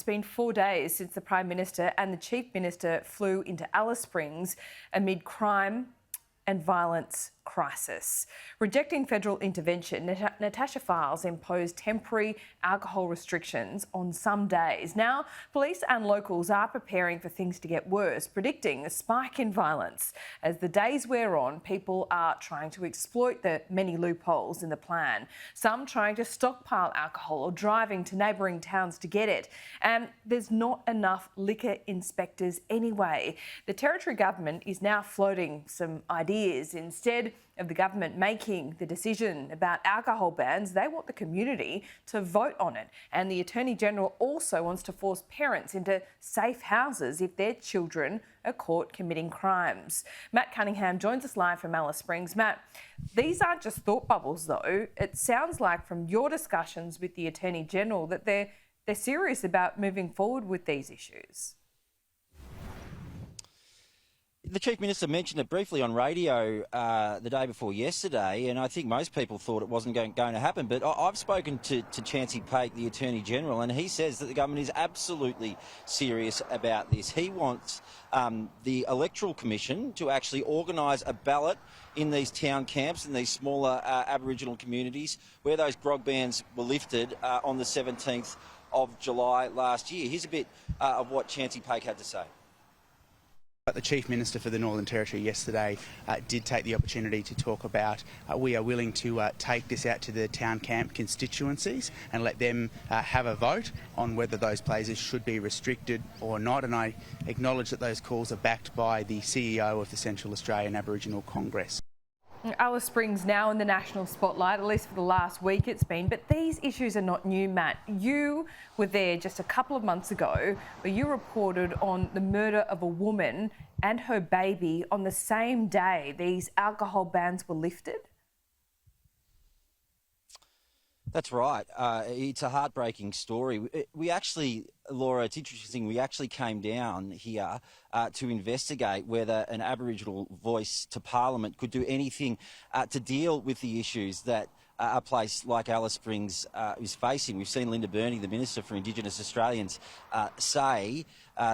It's been 4 days since the Prime Minister and the Chief Minister flew into Alice Springs amid crime and violence crisis. Rejecting federal intervention, Natasha Files imposed temporary alcohol restrictions on some days. Now, police and locals are preparing for things to get worse, predicting a spike in violence. As the days wear on, people are trying to exploit the many loopholes in the plan. Some trying to stockpile alcohol or driving to neighbouring towns to get it. And there's not enough liquor inspectors anyway. The Territory Government is now floating some ideas. Instead of the government making the decision about alcohol bans, they want the community to vote on it. And the Attorney-General also wants to force parents into safe houses if their children are caught committing crimes. Matt Cunningham joins us live from Alice Springs. Matt, these aren't just thought bubbles though. It sounds like from your discussions with the Attorney-General that they're serious about moving forward with these issues. The Chief Minister mentioned it briefly on radio the day before yesterday, and I think most people thought it wasn't going to happen. But I've spoken to Chancey Pake, the Attorney-General, and he says that the government is absolutely serious about this. He wants the Electoral Commission to actually organise a ballot in these town camps, in these smaller Aboriginal communities, where those grog bans were lifted on the 17th of July last year. Here's a bit of what Chancey Pake had to say. The Chief Minister for the Northern Territory yesterday did take the opportunity to talk about we are willing to take this out to the town camp constituencies and let them have a vote on whether those places should be restricted or not, and I acknowledge that those calls are backed by the CEO of the Central Australian Aboriginal Congress. Alice Springs now in the national spotlight, at least for the last week it's been, but these issues are not new, Matt. You were there just a couple of months ago where you reported on the murder of a woman and her baby on the same day these alcohol bans were lifted. That's right. It's a heartbreaking story. We actually, Laura, it's interesting, we actually came down here to investigate whether an Aboriginal voice to Parliament could do anything to deal with the issues that a place like Alice Springs is facing. We've seen Linda Burney, the Minister for Indigenous Australians, say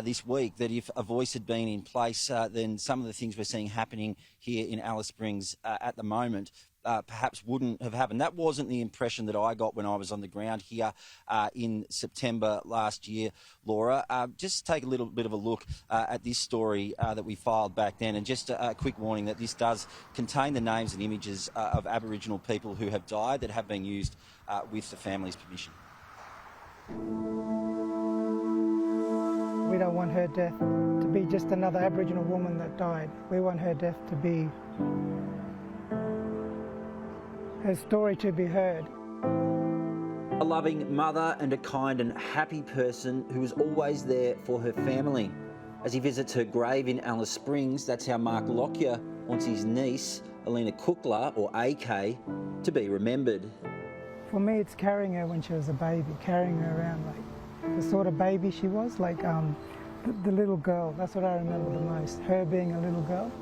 this week that if a voice had been in place, then some of the things we're seeing happening here in Alice Springs at the moment perhaps wouldn't have happened. That wasn't the impression that I got when I was on the ground here in September last year, Laura. Just take a little bit of a look at this story that we filed back then, and just a quick warning that this does contain the names and images of Aboriginal people who have died that have been used with the family's permission. We don't want her death to be just another Aboriginal woman that died. We want her death to be her story to be heard. A loving mother and a kind and happy person who is always there for her family. As he visits her grave in Alice Springs, that's how Mark Lockyer wants his niece, Alina Cookler, or AK, to be remembered. For me, it's carrying her when she was a baby, carrying her around like the sort of baby she was, like the little girl. That's what I remember the most, her being a little girl.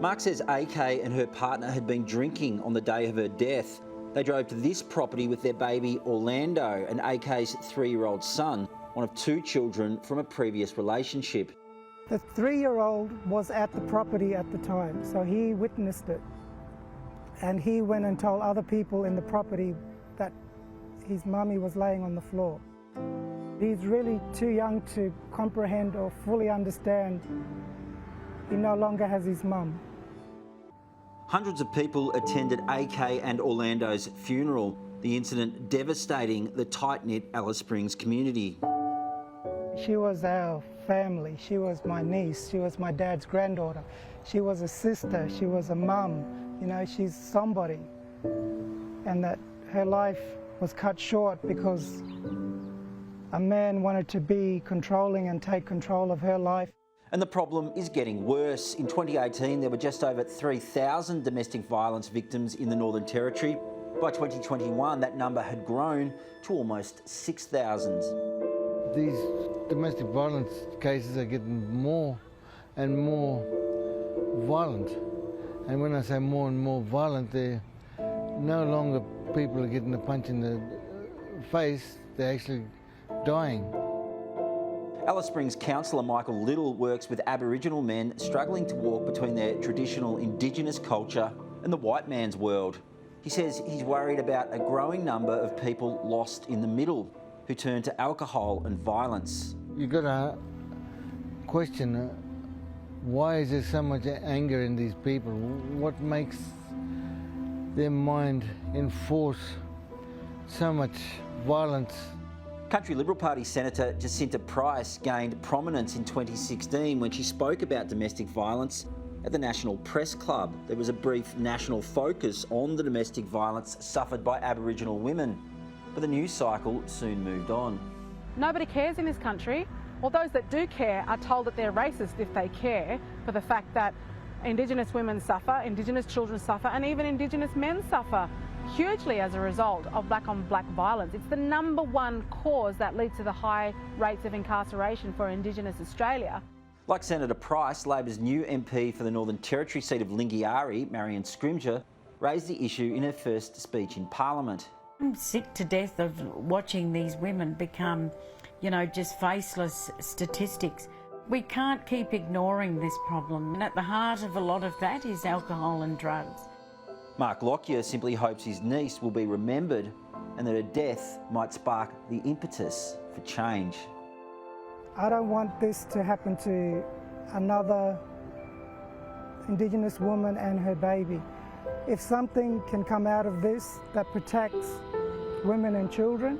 Mark says AK and her partner had been drinking on the day of her death. They drove to this property with their baby Orlando and AK's 3-year-old son, one of 2 children from a previous relationship. The 3-year-old was at the property at the time, so he witnessed it. And he went and told other people in the property that his mummy was laying on the floor. He's really too young to comprehend or fully understand. He no longer has his mum. Hundreds of people attended AK and Orlando's funeral, the incident devastating the tight-knit Alice Springs community. She was our family. She was my niece. She was my dad's granddaughter. She was a sister. She was a mum. You know, she's somebody. And that her life was cut short because a man wanted to be controlling and take control of her life. And the problem is getting worse. In 2018, there were just over 3,000 domestic violence victims in the Northern Territory. By 2021, that number had grown to almost 6,000. These domestic violence cases are getting more and more violent. And when I say more and more violent, they're no longer people are getting a punch in the face, they're actually dying. Alice Springs councillor Michael Little works with Aboriginal men struggling to walk between their traditional Indigenous culture and the white man's world. He says he's worried about a growing number of people lost in the middle who turn to alcohol and violence. You got to question why is there so much anger in these people? What makes their mind enforce so much violence? Country Liberal Party Senator Jacinta Price gained prominence in 2016 when she spoke about domestic violence at the National Press Club. There was a brief national focus on the domestic violence suffered by Aboriginal women, but the news cycle soon moved on. Nobody cares in this country, or those that do care are told that they're racist if they care for the fact that Indigenous women suffer, Indigenous children suffer, and even Indigenous men suffer hugely as a result of black-on-black violence. It's the #1 cause that leads to the high rates of incarceration for Indigenous Australia. Like Senator Price, Labor's new MP for the Northern Territory seat of Lingiari, Marion Scrimgeour, raised the issue in her first speech in Parliament. I'm sick to death of watching these women become, just faceless statistics. We can't keep ignoring this problem, and at the heart of a lot of that is alcohol and drugs. Mark Lockyer simply hopes his niece will be remembered and that her death might spark the impetus for change. I don't want this to happen to another Indigenous woman and her baby. If something can come out of this that protects women and children,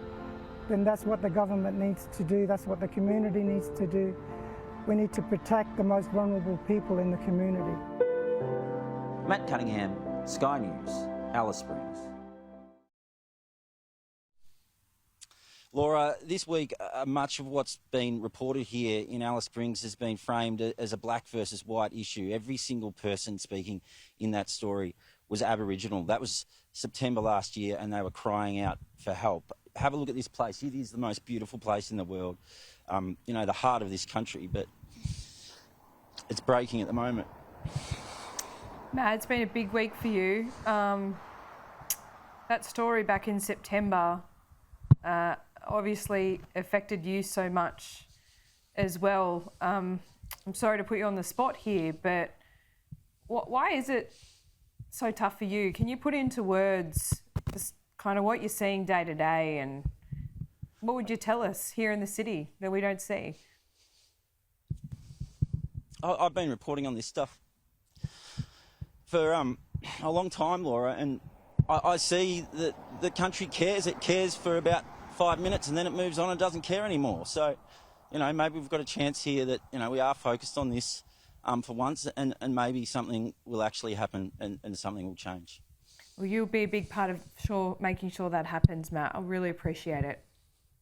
then that's what the government needs to do, that's what the community needs to do. We need to protect the most vulnerable people in the community. Matt Cunningham, Sky News, Alice Springs. Laura, this week much of what's been reported here in Alice Springs has been framed as a black versus white issue. Every single person speaking in that story was Aboriginal. That was September last year and they were crying out for help. Have a look at this place. It is the most beautiful place in the world, the heart of this country, but it's breaking at the moment. Matt, it's been a big week for you. That story back in September obviously affected you so much as well. I'm sorry to put you on the spot here, but why is it so tough for you? Can you put into words just kind of what you're seeing day to day, and what would you tell us here in the city that we don't see? I've been reporting on this stuff for a long time, Laura, and I see that the country cares. It cares for about 5 minutes and then it moves on and doesn't care anymore. So, maybe we've got a chance here that, we are focused on this for once and maybe something will actually happen and something will change. Well, you'll be a big part of making sure that happens, Matt. I really appreciate it.